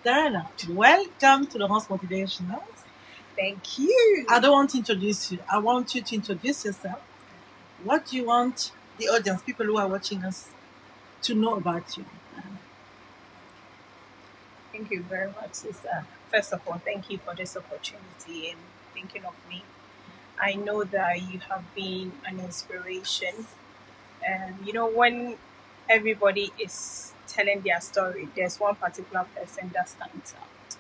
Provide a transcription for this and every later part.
Diana, welcome to Laurence Motivational. Thank you. I don't want to introduce you. I want you to introduce yourself. What do you want the audience, people who are watching us, to know about you? Thank you very much, sister. First of all, thank you for this opportunity and thinking of me. I know that you have been an inspiration. When everybody is telling their story, there's one particular person that stands out.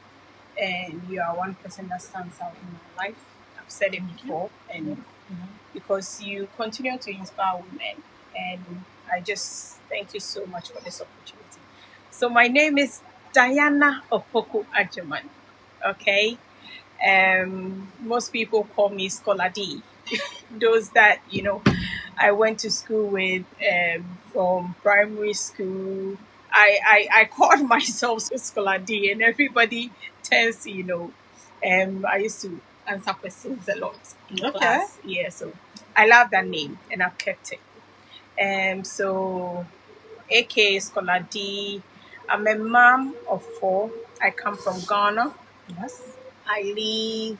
And you are one person that stands out in my life. I've said it before, and because you continue to inspire women, and I just thank you so much for this opportunity. So my name is Diana Opoku Ajuman. Okay. Most people call me Scholar D. Those that I went to school with from primary school. I called myself Scholar D, and everybody tends to I used to answer questions a lot in class. Yeah, so I love that name, and I've kept it. So aka Scholar D. I'm a mom of 4. I come from Ghana. Yes. I live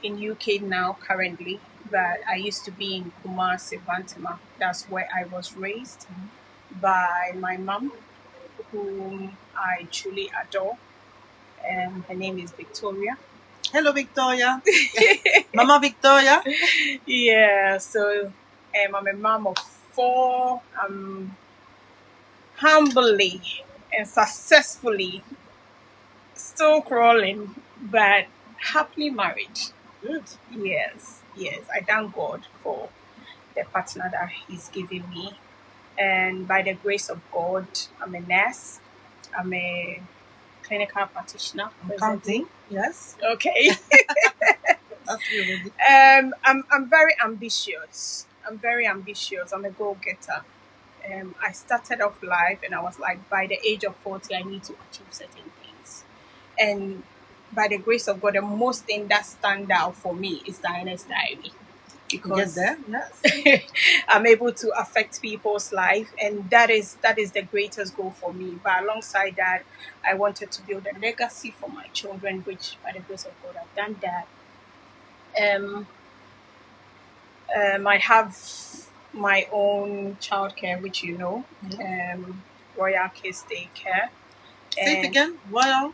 in UK now currently, but I used to be in Kumasi, Bantama. That's where I was raised by my mom, whom I truly adore. Her name is Victoria. Hello, Victoria. Mama Victoria. Yeah, so I'm a mom of 4. I'm humbly and successfully still crawling, but happily married. Good. Yes. I thank God for the partner that He's given me. And by the grace of God, I'm a nurse. I'm a clinical practitioner. Counting. Yes. Okay. That's really. I'm very ambitious. I'm a go-getter. I started off life and I was like, by the age of 40, I need to achieve certain things. And by the grace of God, the most thing that stand out for me is Diana's diary. Because there, yes. I'm able to affect people's life, and that is the greatest goal for me. But alongside that, I wanted to build a legacy for my children, which by the grace of God, I've done that. I have my own childcare, which Royal Kids Daycare. Say it again. Royal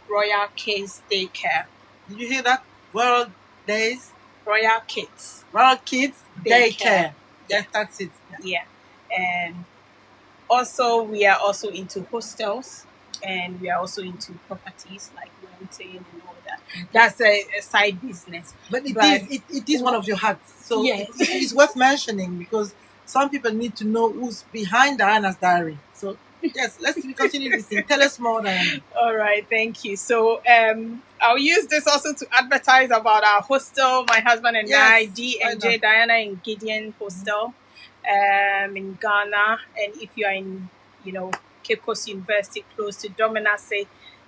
Kids Daycare. Did you hear that? Royal Kids Daycare. Yes, that's it. Yeah. And also, we are also into hostels, and we are also into properties like renting and all that. That's a side business. But it is one of your hearts. So yes. it is worth mentioning because some people need to know who's behind Diana's diary. So yes, let's continue listening. Tell us more, Diana. All right, thank you. So I'll use this also to advertise about our hostel. My husband and I, D&J Diana and Gideon Hostel in Ghana. And if you are in, Cape Coast University, close to Dominase,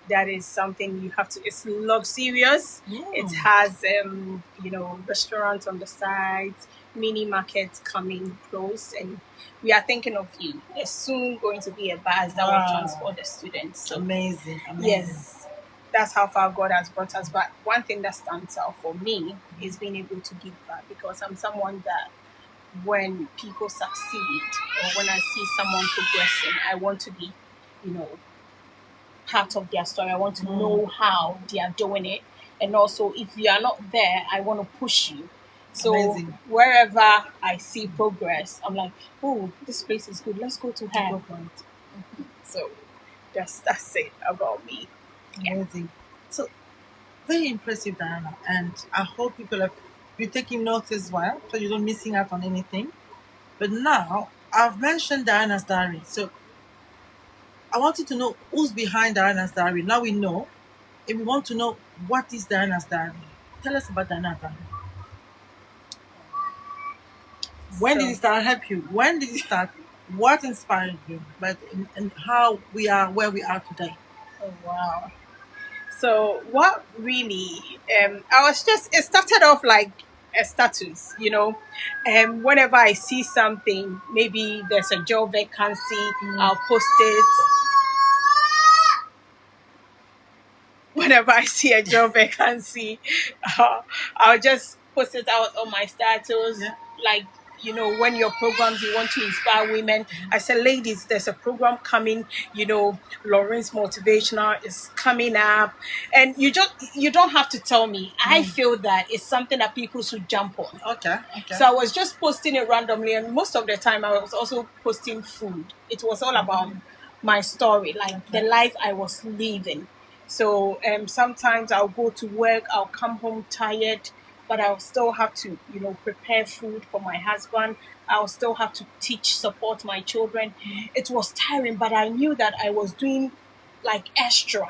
that is something you have to. It's luxurious. It has, restaurants on the side, mini markets coming close, and we are thinking of you. There's soon going to be a bus that will transport the students. So, amazing. Yes, that's how far God has brought us. But one thing that stands out for me is being able to give back, because I'm someone that when people succeed or when I see someone progressing, I want to be, part of their story. I want to know how they are doing it. And also, if you are not there, I want to push you. So wherever I see progress, I'm like, oh, this place is good. Let's go to her. So that's it about me. Amazing. So very impressive, Diana. And I hope people have been taking notes as well, so you don't missing out on anything. But now I've mentioned Diana's diary. So I wanted to know who's behind Diana's diary. Now we know. And we want to know what is Diana's diary. Tell us about Diana's diary. When did it start? Help you. When did it start? What inspired you? And how we are where we are today. Oh wow. So what really it started off like a status, whenever I see something, maybe there's a job vacancy, I'll post it. whenever I see a job vacancy, uh, I'll just post it out on my status. Yeah. Like, when your programs, you want to inspire women. I said, ladies, there's a program coming, Laurence Motivational is coming up. And you don't have to tell me. I feel that it's something that people should jump on. Okay. Okay. So I was just posting it randomly, and most of the time I was also posting food. It was all about my story, like the life I was living. So sometimes I'll go to work, I'll come home tired, but I'll still have to, prepare food for my husband. I'll still have to teach, support my children. It was tiring, but I knew that I was doing like extra,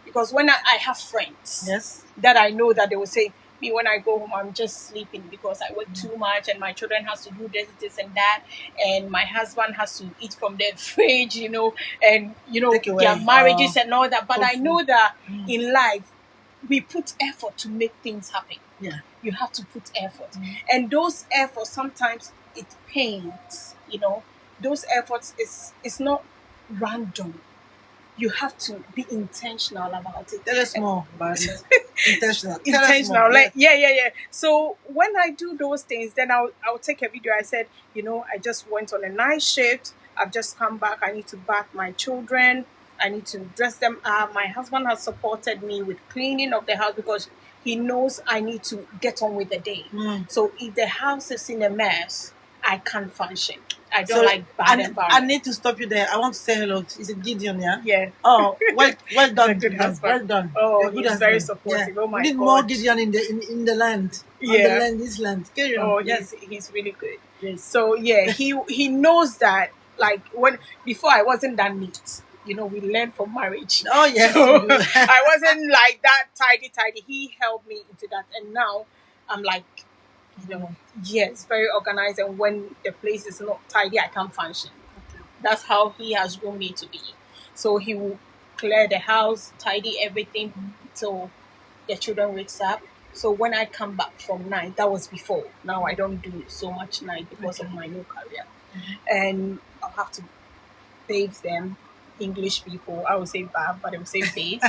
because when I have friends Yes. that I know that they will say, me, when I go home, I'm just sleeping because I work too much, and my children has to do this and that, and my husband has to eat from the fridge, and Take away, their marriages and all that. But I cook know food. that in life we put effort to make things happen. Yeah. You have to put effort, and those efforts sometimes it pains. Those efforts is not random. You have to be intentional about it. Tell us more about it. Intentional. Tell us Intentional, more. like yeah. So when I do those things, then I'll take a video. I said, I just went on a night shift. I've just come back. I need to bath my children. I need to dress them up. My husband has supported me with cleaning of the house because he knows I need to get on with the day. So if the house is in a mess, I can't function. I don't like bad I environment. need to stop you there. I want to say hello. Is it Gideon? Yeah. Yeah. Oh, well done, Good Gideon. husband. Well done. Oh, You're good he's very husband. supportive. Oh my we need God. more Gideon in the land. On the Yeah. land, this land. Carry on. Oh, Yes. he's really good. Yes. So yeah, he knows that, like, when before I wasn't that neat. We learned from marriage. Oh yes. So you do. I wasn't like that tidy. He helped me into that, and now I'm like, yes, very organized. And when the place is not tidy, I can't function. That's how he has grown me to be. So he will clear the house, tidy everything till the children wakes up. So when I come back from night, that was before. Now I don't do so much night because of my new career, and I'll have to bathe them. English people, I would say bath, but I would say bathe.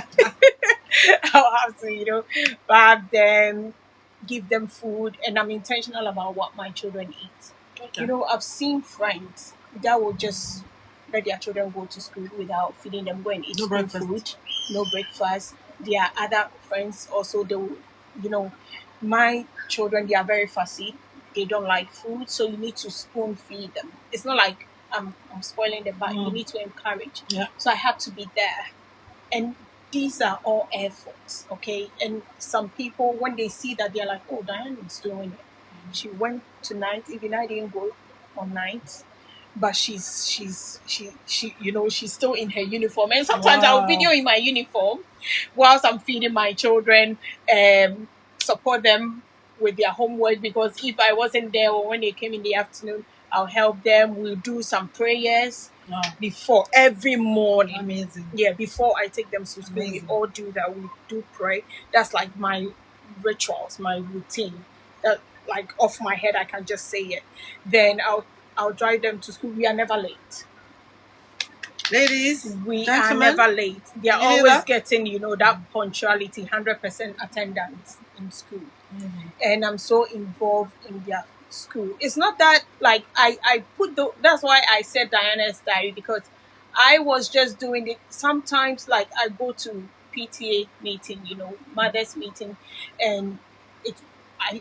I'll have to, bath them, give them food, and I'm intentional about what my children eat. Okay. I've seen friends that will just let their children go to school without feeding them, go and eat No school breakfast. food, no breakfast. There are other friends also, they will, my children, they are very fussy. They don't like food, so you need to spoon feed them. It's not like I'm spoiling the bite. You need to encourage. Yeah. So I have to be there. And these are all efforts, okay? And some people, when they see that, they're like, oh, Diane is doing it. She went tonight, even I didn't go on nights, but she's still in her uniform. And sometimes I'll Wow. video in my uniform whilst I'm feeding my children, support them with their homework, because if I wasn't there or when they came in the afternoon, I'll help them. We'll do some prayers Wow. before every morning. Amazing. Yeah, before I take them to school, Amazing. we all do that. We do pray. That's like my rituals, my routine. That, like, off my head, I can just say it. Then I'll drive them to school. We are never late. Ladies, We gentlemen, are never late. They are you hear always that? getting, that punctuality, 100% attendance in school. And I'm so involved in their school. It's not that, like, I put that's why I said Diana's diary, because I was just doing it. Sometimes, like, I go to PTA meeting, mothers meeting, and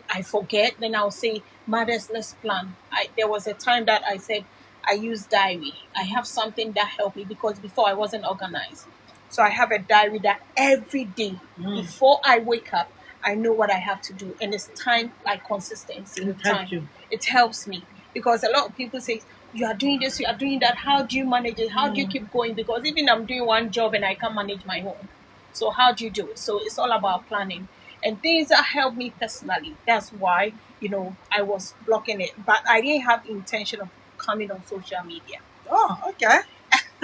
I forget. Then I'll say, mothers, let's plan. There was a time that I said, I use diary. I have something that helped me, because before I wasn't organized. So I have a diary that every day before I wake up, I know what I have to do. And it's time, like consistency with It helps time. you. It helps me, because a lot of people say, you are doing this, you are doing that. How do you manage it? How do you keep going? Because even I'm doing one job and I can't manage my home. So how do you do it? So it's all about planning. And things that help me personally. That's why, I was blocking it. But I didn't have intention of coming on social media. Oh, okay.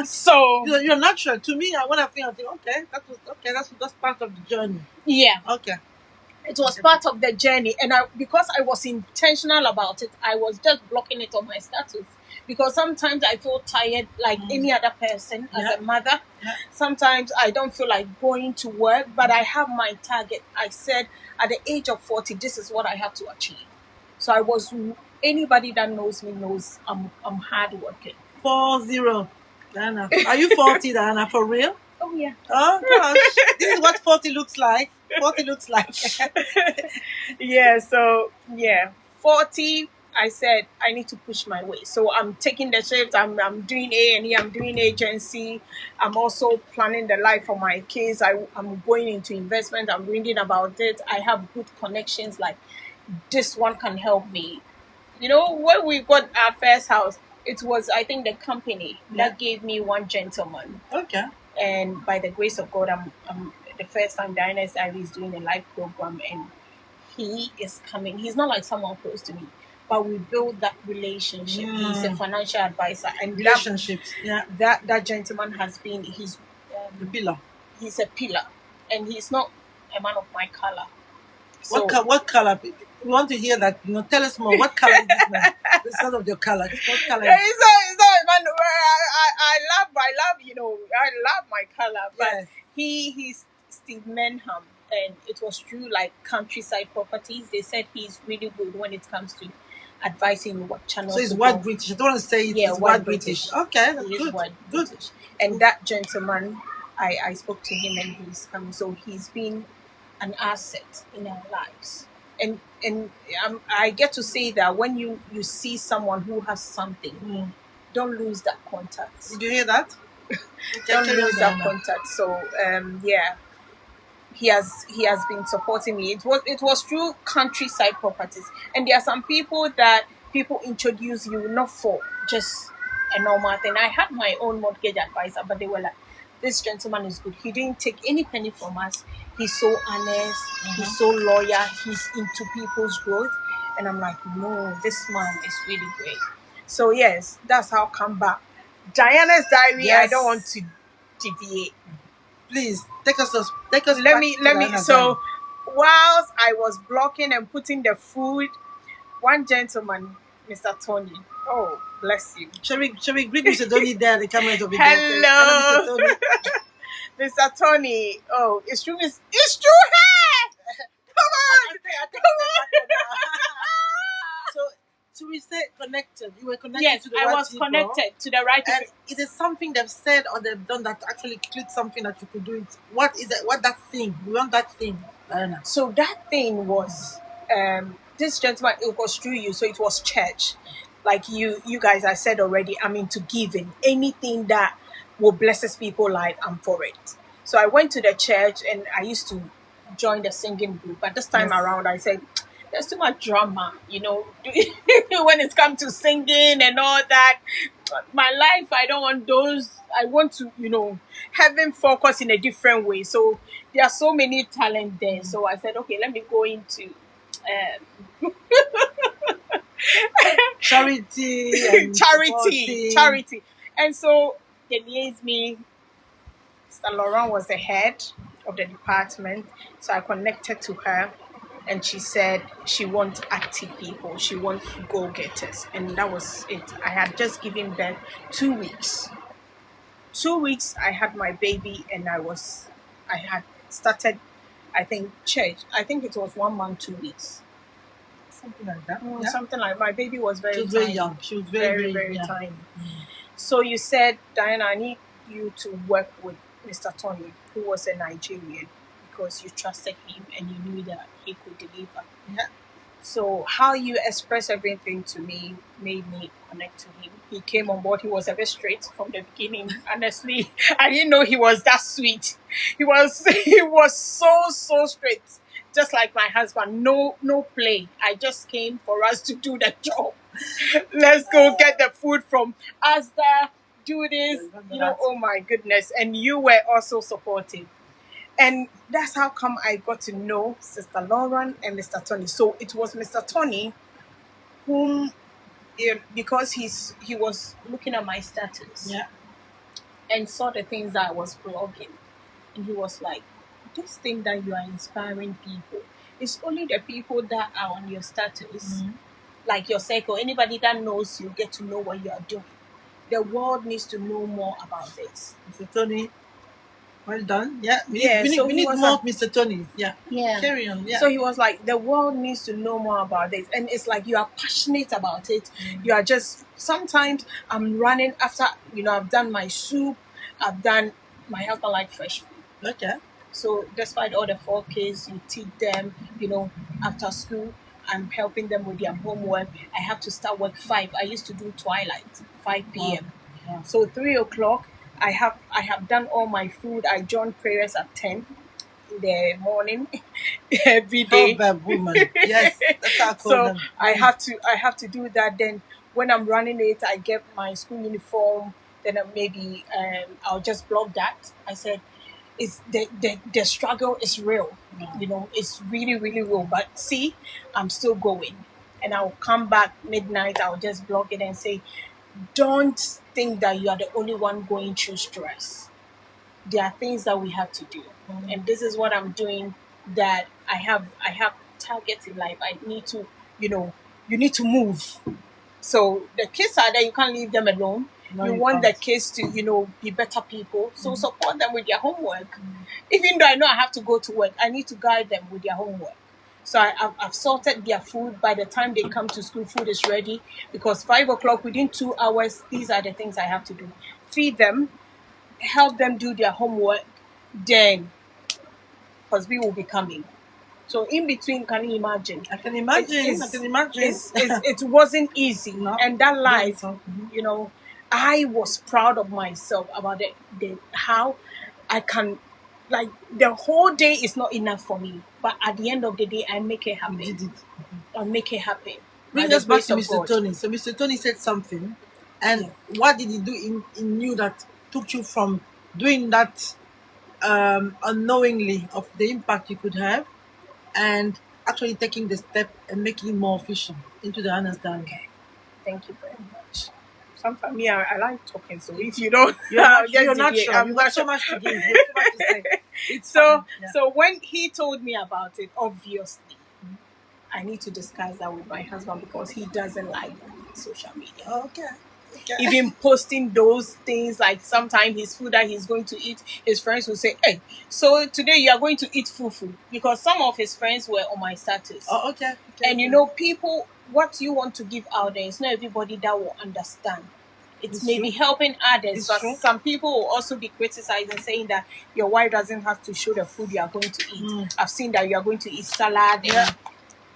So You're natural. To me, when I think, okay, that's part of the journey. yeah, Okay. it was part of the journey. And because I was intentional about it, I was just blocking it on my status. because sometimes I feel tired like any other person as Yeah. a mother. Yeah. Sometimes I don't feel like going to work, but I have my target. I said at the age of 40, this is what I have to achieve. So anybody that knows me knows I'm hardworking. 40. Diana. Are you 40, Diana, for real? Oh yeah. Oh gosh. This is what 40 looks like. 40 looks like. Yeah, so yeah, 40. I said I need to push my way, so I'm taking the shift. I'm doing A&E, I'm doing agency. I'm also planning the life for my kids. I'm going into investment. I'm reading about it. I have good connections. Like this one can help me. When we got our first house, it was, I think, the company Yeah. that gave me one gentleman. Okay. And by the grace of God, I'm the first time Diana's Diary is doing a live program, and he is coming. He's not like someone close to me, but we build that relationship. He's a financial advisor, and Relationships. Yeah. that gentleman has been The pillar. he's a pillar, and he's not a man of my color. So What color? We want to hear that. Tell us more. What color is this man? The son of your color. What color? yeah, it's not man. I love my color, but Yes. he's Steve Menham, and it was true. Like Countryside Properties, they said he's really good when it comes to advising what channels. So he's to white go. British. I don't want to say it. Yeah, He's white white British. Okay, that's He is good. white Good. British. And that gentleman, I spoke to him, and he's coming. So he's been an asset in our lives. And I get to say that when you see someone who has something, don't lose that contact. Did you hear that? Don't lose that contact. So yeah, he has been supporting me. It was through Countryside Properties, and there are some people that people introduce you not for just a normal thing. I had my own mortgage advisor, but they were like, this gentleman is good. He didn't take any penny from us. He's so honest. He's so loyal. He's into people's growth. And I'm like, no, this man is really great. So yes, that's how come back. Diana's Diary. Yes. I don't want to deviate. Please take us. Let me. So whilst I was blocking and putting the food, one gentleman, Mr. Tony. Oh, bless you. Shall we greet Mr. Tony there? The camera will be there. Hello, Mr. Tony. Mr. Tony. Oh, it's true. It's true hair. Come on. So we stay connected. You were connected Yes, to the I right was people. connected to the right And people. is it something they've said or they've done that actually clicked something that you could do it? What is it? What that thing? We want that thing, Diana. So that thing was this gentleman. It was through you, so it was church. Like you guys, I said already, I'm into giving. Anything that will blesses people's life, I'm for it. So I went to the church and I used to join the singing group. But this time around, I said, there's too much drama, when it comes to singing and all that. My life, I don't want those. I want to, having focus in a different way. So there are so many talent there. So I said, okay, let me go into charity. And charity. And so they liaised me. Mr. Laurence was the head of the department. So I connected to her. And she said she wants active people. She wants go-getters. And that was it. I had just given birth 2 weeks. 2 weeks, I had my baby, and I had started, I think, church. I think it was 1 month, 2 weeks. Something like that. Something like my baby was very She was tiny. very young. She was very young. tiny. So you said, Diana, I need you to work with Mr. Tony, who was a Nigerian, because you trusted him and you knew that he could deliver. Yeah. So how you expressed everything to me made me connect to him. He came on board. He was a bit straight from the beginning. Honestly, I didn't know he was that sweet. He was so straight. Just like my husband, no play. I just came for us to do the job. Let's go get the food from Asda, do this, oh my goodness. And you were also supportive. And that's how come I got to know Sister Laurence and Mr. Tony. So it was Mr. Tony whom, because he was looking at my status and saw the things that I was blogging. And he was like, this thing that you are inspiring people, it's only the people that are on your status like your circle, anybody that knows you, get to know what you are doing. The world needs to know more about this. Mr. Tony, well done. Yeah, we need Yeah, we need so we he need was more like, Mr. Tonys. Yeah. yeah. Carry on. Yeah. So he was like, the world needs to know more about this. And it's like you are passionate about it. You are just, sometimes I'm running after, I've done my soup, I've done my husband like fresh food. Okay. So despite all the 4 kids, you teach them, after school, I'm helping them with their homework. I have to start work 5. I used to do twilight, 5 p.m. Wow. So 3 o'clock, I have done all my food. I join prayers at 10 in the morning every day. Proverb woman. Yes, that's how I call So them. I have to do that. Then when I'm running it, I get my school uniform. Then maybe I'll just block that. I said, it's the struggle is real. It's really, really real. But see, I'm still going, and I'll come back midnight. I'll just block it and say, don't think that you are the only one going through stress. There are things that we have to do, and this is what I'm doing. That I have targets in life. I need to, you need to move. So the kids are there. You can't leave them alone. No, you you want the can't. kids to, be better people. So support them with their homework. Even though I know I have to go to work, I need to guide them with their homework. So I've sorted their food. By the time they come to school, food is ready. Because 5 o'clock, within 2 hours, these are the things I have to do. Feed them, help them do their homework. Then, because we will be coming. So in between, can you imagine? I can imagine. It's- I can imagine. It wasn't easy. No. And that life, so. I was proud of myself about how I can, like, the whole day is not enough for me. But at the end of the day, I make it You happen. did it. I make it happen. Bring By us the back grace to of Mr. God. Tony. So Mr. Tony said something, and what did he do in you that took you from doing that unknowingly of the impact you could have, and actually taking the step and making it more efficient into the understanding? Thank you very much. Sometimes me, I like talking. So if you don't, You're, I'll not, just you're deviate. natural. I'm You've got so natural. much to give. You have so much to say. It's So fun. Yeah. so when he told me about it, obviously, I need to discuss that with my husband because he doesn't like social media. Oh, okay. Even posting those things, like sometimes his food that he's going to eat, his friends will say, hey, so today you are going to eat fufu, because some of his friends were on my status. Oh, okay. And people, what you want to give out there is not everybody that will understand. It's maybe true. helping others, It's but true. some people will also be criticizing, saying that your wife doesn't have to show the food you are going to eat. I've seen that you are going to eat salad. Yeah.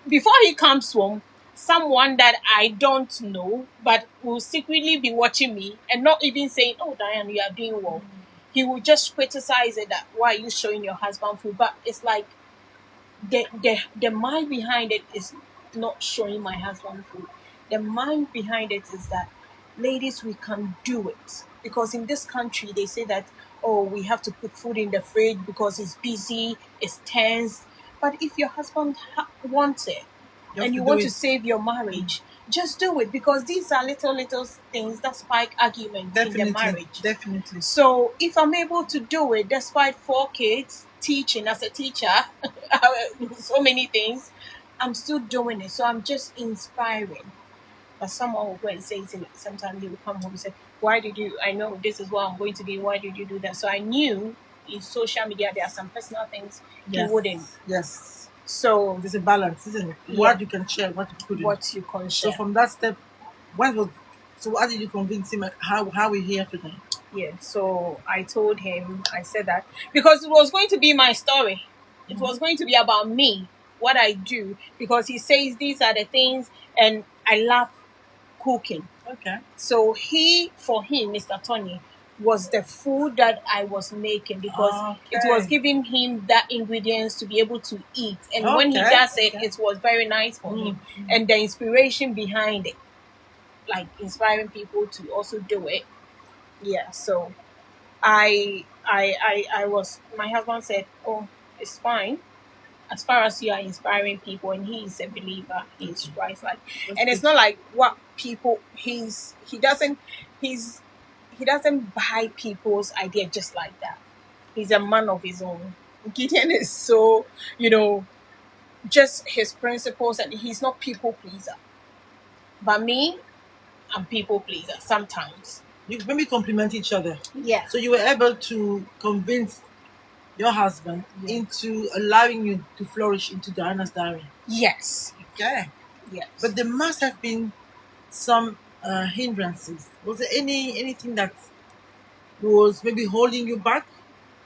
Before he comes home, someone that I don't know, but will secretly be watching me and not even saying, oh, Diane, you are doing well. He will just criticize it, that why are you showing your husband food? But it's like the mind behind it is not showing my husband food. The mind behind it is that, ladies, we can do it. Because in this country, they say that, oh, we have to put food in the fridge because it's busy, it's tense. But if your husband wants it, You have and to you do want to it. save your marriage, just do it, because these are little things that spike arguments in the marriage. Definitely. So if I'm able to do it despite 4 kids, teaching as a teacher, so many things, I'm still doing it. So I'm just inspiring. But someone will go and say to me, sometimes he will come home and say, why did you, I know this is what I'm going to do, why did you do that? So I knew in social media there are some personal things Yes. he wouldn't. Yes. So There's a balance, isn't it? Yeah. What you can share, what you couldn't. what you can So share. from that step, so how did you convince him how we're here today? Yeah, so I told him, I said that because it was going to be my story. It was going to be about me, what I do, because he says these are the things, and I love cooking. Okay. So for him, Mr. Tony, was the food that I was making, because it was giving him that ingredients to be able to eat. And when he Okay, does it, it was very nice for him. And the inspiration behind it, like inspiring people to also do it. Yeah, so I was, my husband said, oh, it's fine. As far as you are inspiring people, and he is a believer, he's Christ like. And it's not like what people he doesn't buy people's idea just like that. He's a man of his own. Gideon is so, just his principles, and he's not people pleaser. But me, I'm people pleaser sometimes. You maybe compliment each other. Yeah. So you were able to convince your husband Yeah. into allowing you to flourish into Diana's diary. Yes. Okay. Yes. But there must have been some hindrances. Was there anything that was maybe holding you back,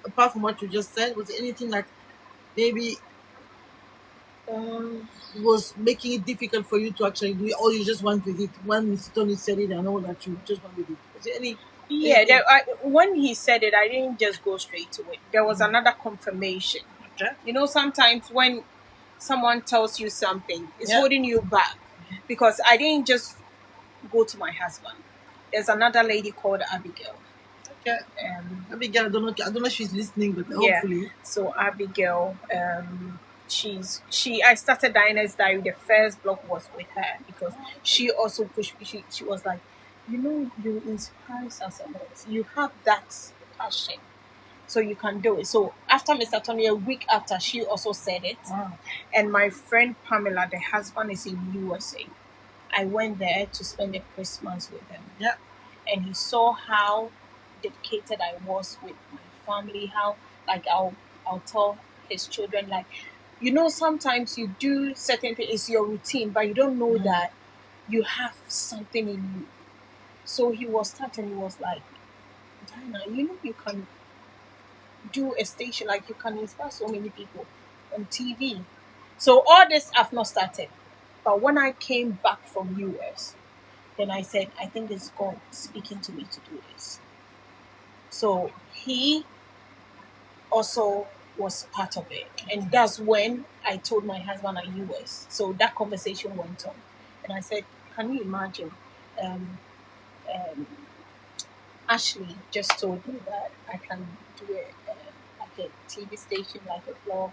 apart from what you just said? Was there anything that maybe was making it difficult for you to actually do it, or you just went with it? When Mr. Tony said it, I know that you just went with it. Was there Yeah, anything? when he said it, I didn't just go straight to it. There was another confirmation. Okay. You know, sometimes when someone tells you something, it's Yeah. holding you back. Because I didn't just go to my husband. There's another lady called Abigail. Okay. Abigail, I don't know if she's listening, but hopefully. So Abigail, I started Diana's Diary. The first block was with her because she also pushed me. She was like, you inspire us a lot. You have that passion, so you can do it. So after Mr. Tony, a week after, she also said it. Wow. And my friend Pamela, the husband is in USA. I went there to spend the Christmas with him. Yeah. And he saw how dedicated I was with my family, how like I'll tell his children, like, sometimes you do certain things, it's your routine, but you don't know that you have something in you. So he was starting, he was like, Diana, you can do a station, like you can inspire so many people on TV. So all this I've not started. But when I came back from US, then I said, I think it's God speaking to me to do this. So he also was part of it. And that's when I told my husband at US. So that conversation went on. And I said, can you imagine? Um, um, Ashley just told me that I can do it like a TV station, like a blog,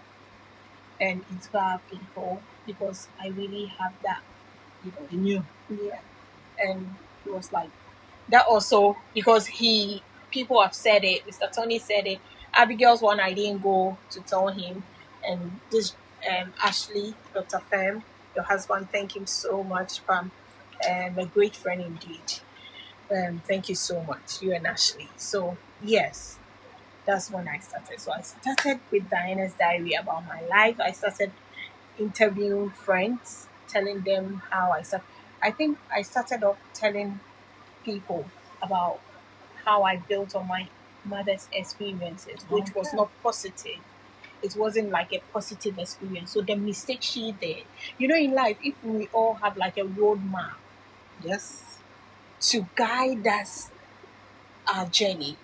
and inspire people because I really have that, In you. Yeah. And he was like, that also because people have said it, Mr. Tony said it. Abigail's one I didn't go to tell him. And this Ashley, Dr. Pam, your husband, thank him so much, Pam. A great friend indeed. Thank you so much, you and Ashley. So yes, that's when I started. So I started with Diana's Diary about my life. I started interviewing friends, telling them how I started. I think I started off telling people about how I built on my mother's experiences, which was not positive. It wasn't like a positive experience. So the mistake she did, in life, if we all have like a roadmap Yes. to guide us our journey,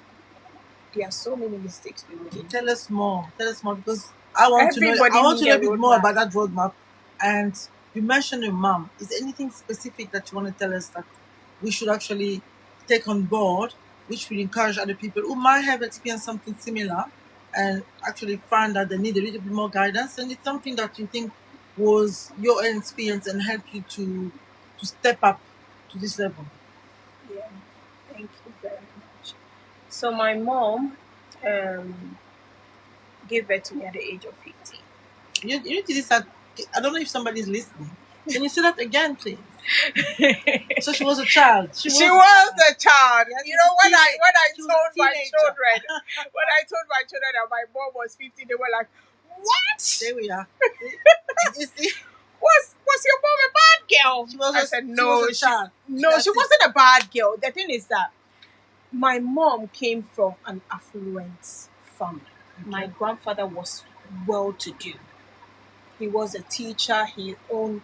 there are so many mistakes we wouldn't. Tell us more. Tell us more because I want to know. Everybody I want to need know a a bit more roadmap. about that roadmap. And you mentioned your mom. Is there anything specific that you want to tell us that we should actually take on board, which will encourage other people who might have experienced something similar and actually find that they need a little bit more guidance? And it's something that you think was your own experience and helped you to step up to this level. Yeah, thank you very much. So my mom gave birth to me at the age of 50. You need to decide. I don't know if somebody's listening. Can you say that again, please? So she was a child. She was a child. Yes, You know, when I she was told a my teenager. children, when I told my children that my mom was 50, they were like, "What? There we are. You see, Was your mom a bad girl?" she was I a, said, she "No, was a child. no, That's she it. wasn't a bad girl. The thing is that my mom came from an affluent family. My grandfather was well-to-do. He was a teacher. He owned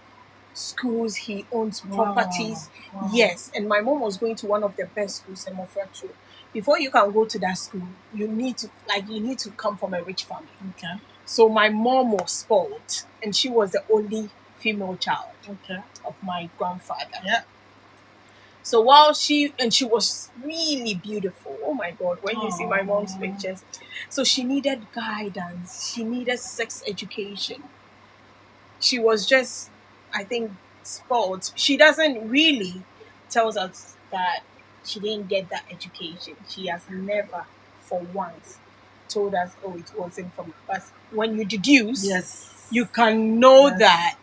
schools. He owns properties. Wow. Yes, and my mom was going to one of the best schools in Mofratu. Before you can go to that school, you need to come from a rich family. Okay. So my mom was spoiled, and she was the only female child of my grandfather. Yeah. So she was really beautiful. Oh my God, when you see my mom's pictures. So she needed guidance. She needed sex education. She was just, I think, spoiled. She doesn't really tells us that she didn't get that education. She has never, for once, told us, oh, it wasn't from us. When you deduce, Yes. you can know Yes. that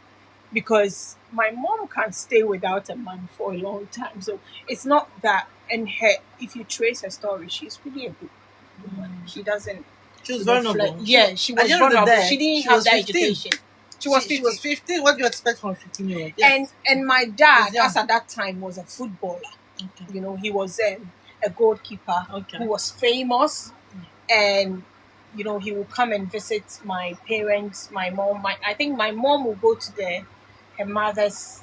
because my mom can stay without a man for a long time. So it's not that. And her, if you trace her story, she's really a good woman. She doesn't She was reflect. vulnerable. Yeah, she At was the end of the vulnerable. day, She didn't she have was that 15. education. She was 15. She was 15. What do you expect from a 15-year-old? Yes. And my dad, He's young. as at that time, was a footballer. Okay. You know, he was a goalkeeper Okay. who was famous, and you know, he would come and visit my parents, my mom. I think my mom would go to her mother's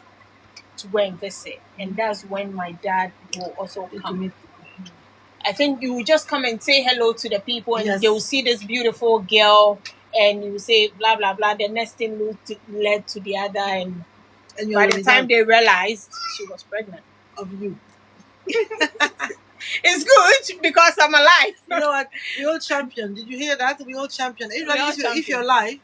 to go and visit, and that's when my dad will also To come. meet. I think you will just come and say hello to the people, and Yes. they will see this beautiful girl, and you will say blah blah blah. The next thing led to the other, and And by the time they realized she was pregnant. of you. It's good because I'm alive. You know what? We all champion. Did you hear that? We all champion. Everybody, all if champion. you're alive,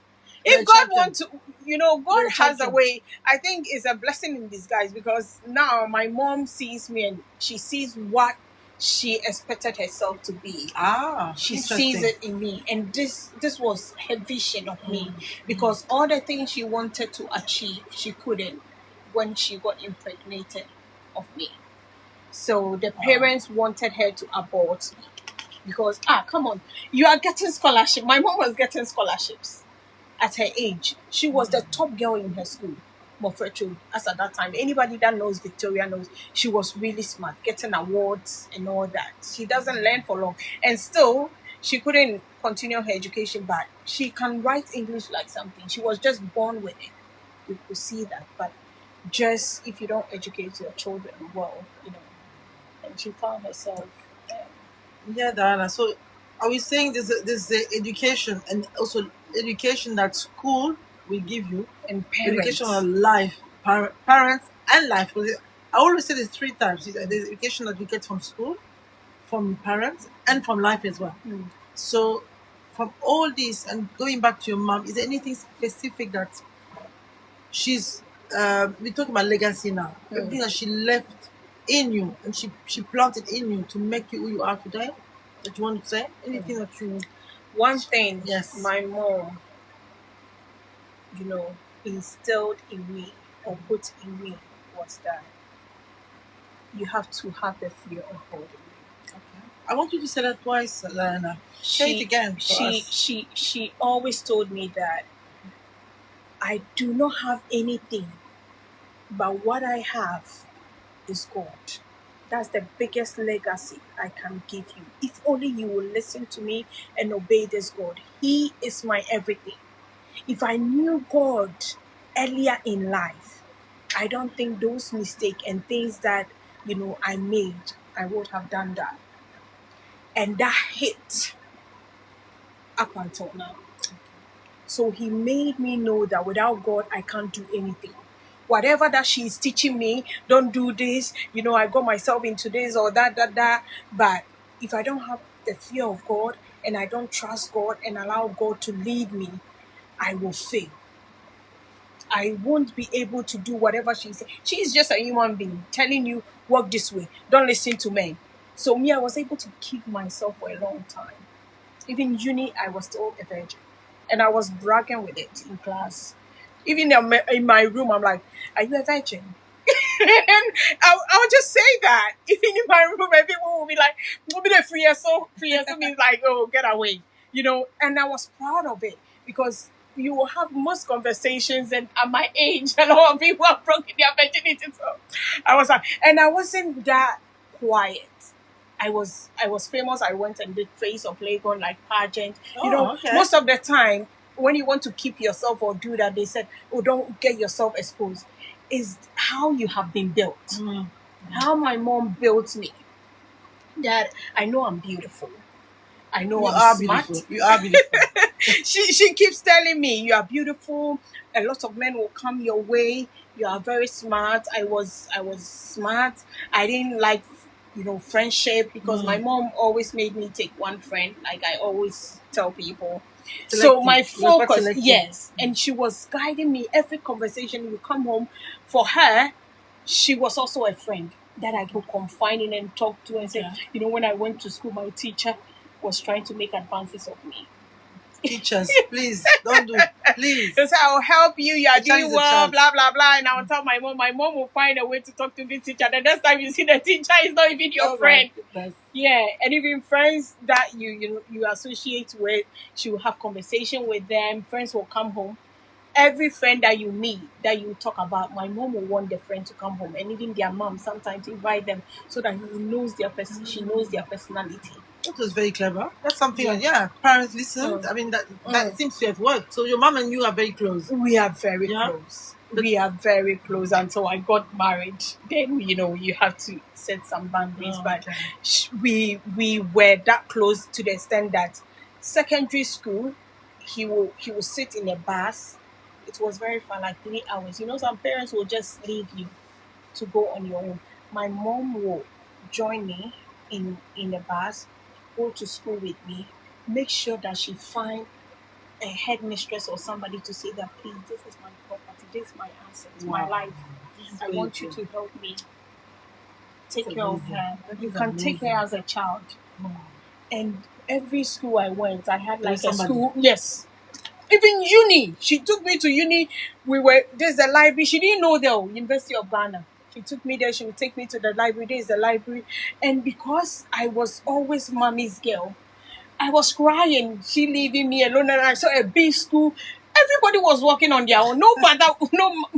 you're a If God champion. wants to, you know, You're God a has a champion. way. I think it's a blessing in disguise, because now my mom sees me and she sees what she expected herself to be. She sees it in me, and this was her vision of me, because all the things she wanted to achieve, she couldn't when she got impregnated of me. So the parents wanted her to abort me, because come on, you are getting scholarship. My mom was getting scholarships at her age. She was the top girl in her school, Mofrecho, as at that time. Anybody that knows Victoria knows she was really smart, getting awards and all that. She doesn't learn for long. And still, she couldn't continue her education, but she can write English like something. She was just born with it. You could see that. But just if you don't educate your children well, you know, and she found herself. Yeah, Diana. So, are we saying there's the education, and also education that school will give you, And parents. education of life, parents and life? Because I always say this 3 times: there's education that you get from school, from parents, and from life as well. So, from all this, and going back to your mom, is there anything specific that she's? We're talking about legacy now. Everything that she left in you, and she planted in you to make you who you are today. That you want to say? Anything that you? One thing, Yes. my mom, you know, instilled in me or put in me was that you have to have the fear of God in you. Okay. I want you to say that twice, Lana. Say it again. She always told me that I do not have anything, but what I have is God. That's the biggest legacy I can give you. If only you will listen to me and obey this God. He is my everything. If I knew God earlier in life, I don't think those mistakes and things that, you know, I made, I would have done that. And that hit up until now. So he made me know that without God, I can't do anything. Whatever that she's teaching me, don't do this, you know, I got myself into this or that. But if I don't have the fear of God and I don't trust God and allow God to lead me, I will fail. I won't be able to do whatever she's saying. She's just a human being telling you, walk this way. Don't listen to men. So me, I was able to keep myself for a long time. Even uni, I was still a virgin. And I was bragging with it in class. Even in my room, I'm like, are you a virgin? And I would just say that. Even in my room, and people will be like, we'll be there 3 years old. 3 years old means like, oh, get away. You know, and I was proud of it, because you will have most conversations, and at my age, a lot of people have broken their virginity. So I was like, and I wasn't that quiet. I was famous. I went and did Face of Lagos, like pageant. You know, okay. most of the time when you want to keep yourself or do that, they said, oh, don't get yourself exposed. Is how you have been built. How my mom built me. That I know I'm beautiful. I know You I'm are smart. beautiful. You are beautiful. She keeps telling me you are beautiful. A lot of men will come your way. You are very smart. I was smart. I didn't like, you know, friendship, because my mom always made me take one friend, like I always tell people. So my focus, yes, and she was guiding me. Every conversation you come home, for her, she was also a friend that I could confide in and talk to and say, you know, when I went to school, my teacher was trying to make advances of me. Teachers, please don't do. Please. So I'll help you. You are A child doing is a well, child. blah blah blah. And I'll tell my mom. My mom will find a way to talk to the teacher. The next time you see the teacher, is not even your Oh my friend. goodness. Yeah, and even friends that you associate with, she will have conversation with them. Friends will come home. Every friend that you meet, that you talk about, my mom will want the friend to come home, and even their mom sometimes invite them so that she knows their personality. That was very clever. That's something. Yeah. Yeah, parents listen. Mm. I mean, that seems to have worked. So your mom and you are very close. We are very Yeah. close. We are very close until I got married. Then you have to set some boundaries. Oh, but okay. we were that close to the extent that secondary school, he will sit in a bus. It was very fun, like 3 hours. Some parents will just leave you to go on your own. My mom will join me in the bus, go to school with me, make sure that she find a headmistress or somebody to say that, please, this is my property, this is my assets, my Wow. life. This is I very want you cool. to help me take That's care of amazing. her. That You is can take her amazing. as a child. Wow. And every school I went, I had There was like a somebody. school. Yes. Even uni. She took me to uni. There's a library. She didn't know the University of Ghana. She took me there. She would take me to the library. There's the library. And because I was always mommy's girl, I was crying. She leaving me alone, and I saw a big school. Everybody was walking on their own. No matter,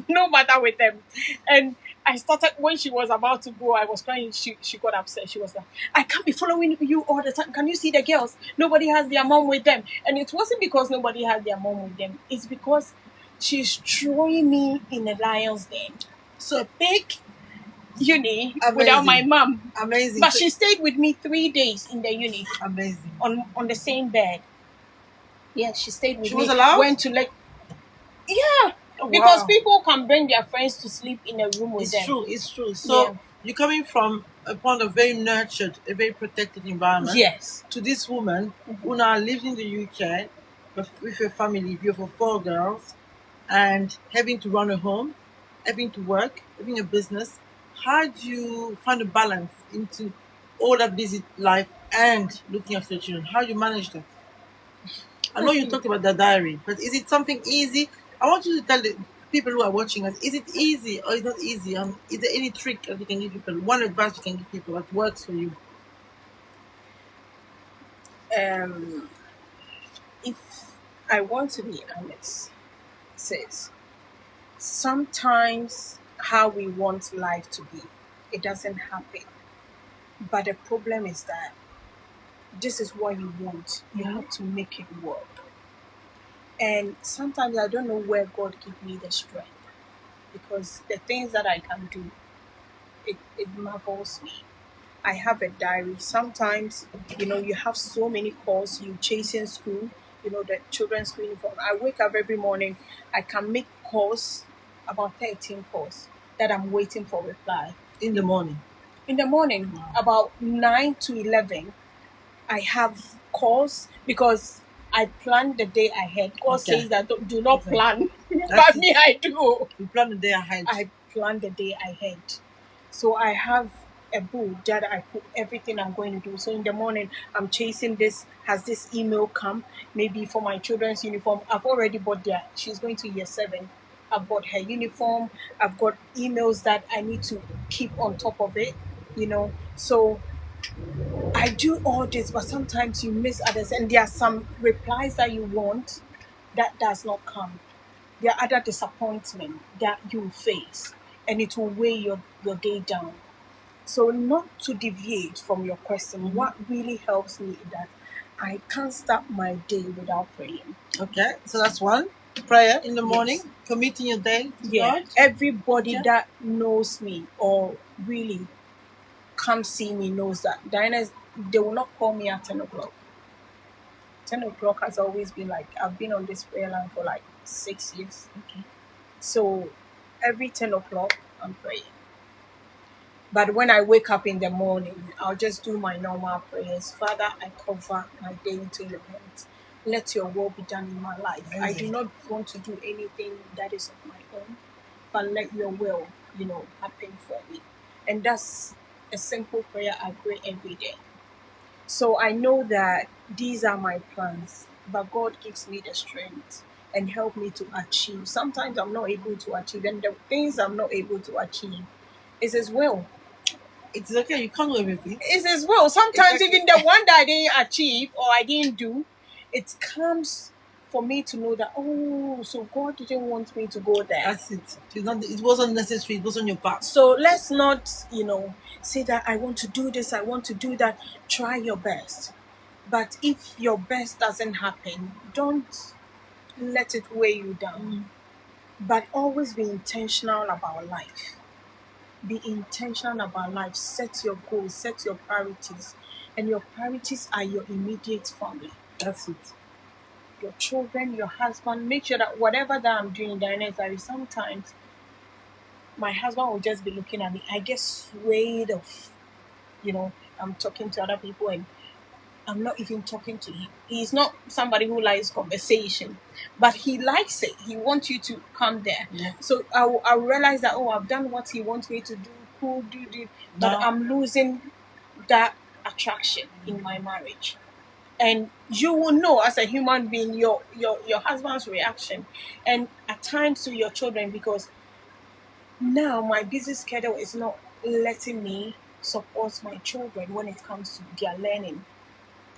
no matter with them. And I started when she was about to go. I was crying. She got upset. She was like, "I can't be following you all the time. Can you see the girls? Nobody has their mom with them." And it wasn't because nobody had their mom with them. It's because she's throwing me in a lion's den. So big uni without my Amazing. mom. Amazing. But So- she stayed with me 3 days in the uni amazing. on the same bed. Yeah, she stayed with She me. was allowed? Went to yeah, Oh, because wow. people can bring their friends to sleep in a room with It's them. true. It's true. So Yeah. you're coming from a point of very nurtured, a very protected environment. Yes. To this woman who now lives in the UK with her family, you have 4 girls, and having to run a home, having to work, having a business. How do you find a balance into all that busy life and looking after your children? How do you manage that? I know you talked about the diary, but is it something easy? I want you to tell the people who are watching us, is it easy or is it not easy? Is there any trick that you can give people? One advice you can give people that works for you? Um, if I want to be honest, sis, sometimes how we want life to be, it doesn't happen. But the problem is that this is what you want. You have to make it work. And sometimes I don't know where God give me the strength, because the things that I can do, it marvels me. I have a diary. Sometimes, you have so many calls, you chasing school, the children's school uniform. I wake up every morning, I can make calls, about 13 calls that I'm waiting for reply. In the morning. In the morning, about 9 to 11, I have calls because I plan the day ahead. God Okay. says that do not Okay. plan, That's but it. me, I do. You plan the day ahead. I plan the day ahead. So I have a book that I put everything I'm going to do. So in the morning, I'm chasing this. Has this email come? Maybe for my children's uniform. I've already bought she's going to year 7. I've bought her uniform. I've got emails that I need to keep on top of it. So I do all this, but sometimes you miss others, and there are some replies that you want that does not come. There are other disappointment that you face, and it will weigh your day down. So, not to deviate from your question, what really helps me is that I can't start my day without praying. Okay, so that's one. Prayer in the morning, Yes. committing your day to Yeah, God. everybody Okay. that knows me or really come see me knows that they will not call me at 10 o'clock. 10 o'clock has always been like, I've been on this prayer line for like 6 years. Okay. So every 10 o'clock, I'm praying. But when I wake up in the morning, I'll just do my normal prayers. Father, I cover my day into your hands. Let your will be done in my life. I do not want to do anything that is of my own, but let your will, happen for me. And that's a simple prayer I pray every day. So I know that these are my plans. but God gives me the strength and help me to achieve. Sometimes I'm not able to achieve, and the things I'm not able to achieve is His will. It's okay. You can't do everything. It's His will. Sometimes Exactly. even the one that I didn't achieve or I didn't do, it comes for me to know that, oh, so God didn't want me to go there. That's it. It's not. It wasn't necessary. It wasn't your path. So let's not, say that I want to do this, I want to do that. Try your best. But if your best doesn't happen, don't let it weigh you down. But always be intentional about life. Be intentional about life. Set your goals, set your priorities. And your priorities are your immediate family. That's it. Your children, your husband. Make sure that whatever that I'm doing, Diana, sometimes my husband will just be looking at me. I get swayed of, I'm talking to other people and I'm not even talking to him. He's not somebody who likes conversation, but he likes it. He wants you to come there. Yeah. So I realize that, I've done what he wants me to do. Cool, do. But No. I'm losing that attraction in my marriage. And you will know as a human being your husband's reaction, and at times to your children, because now my busy schedule is not letting me support my children when it comes to their learning.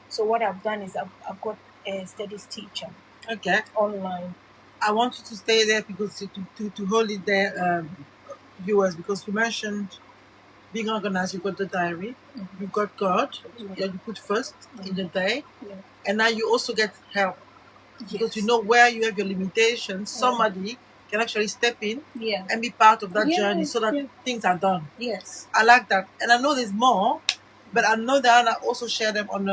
So what I've done is I've got a studies teacher Okay. online. I want you to stay there because to hold it there, viewers, because you mentioned being organized. You got the diary. You got God. Yeah. You put first in the day, Yeah. and now you also get help because you Yes. know where you have your limitations. Somebody can actually step in Yeah. and be part of that Yeah, journey so that yeah. things are done. Yes. I like that, and I know there's more, but I know Diana also share them on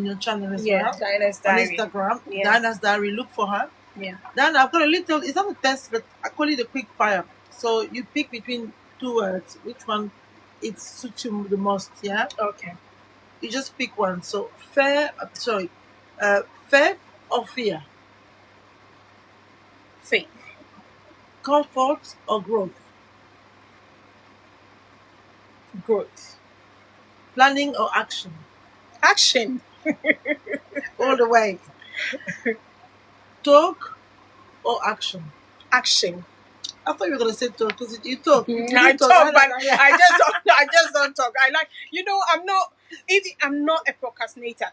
your channel as well. Diana's On diary. Instagram, Yeah. Diana's diary. Look for her. Yeah. Diana, I've got a little. It's not a test, but I call it a quick fire. So you pick between two words. Which one it suits you the most? Yeah. Okay. You just pick one. So faith or fear, Faith. comfort or growth, Growth. planning or action, Action. all the way. Talk or action. Action. I thought you were gonna say talk because you talk. I talk, but I just don't talk. I like, I'm not a procrastinator.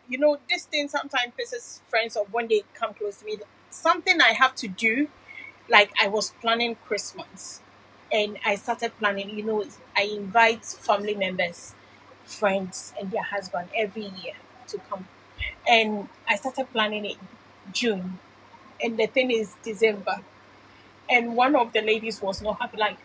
This thing sometimes pisses friends off when they come close to me. Something I have to do, like I was planning Christmas, and I started planning. I invite family members, friends, and their husband every year to come, and I started planning it June, and the thing is December. And one of the ladies was not happy, like,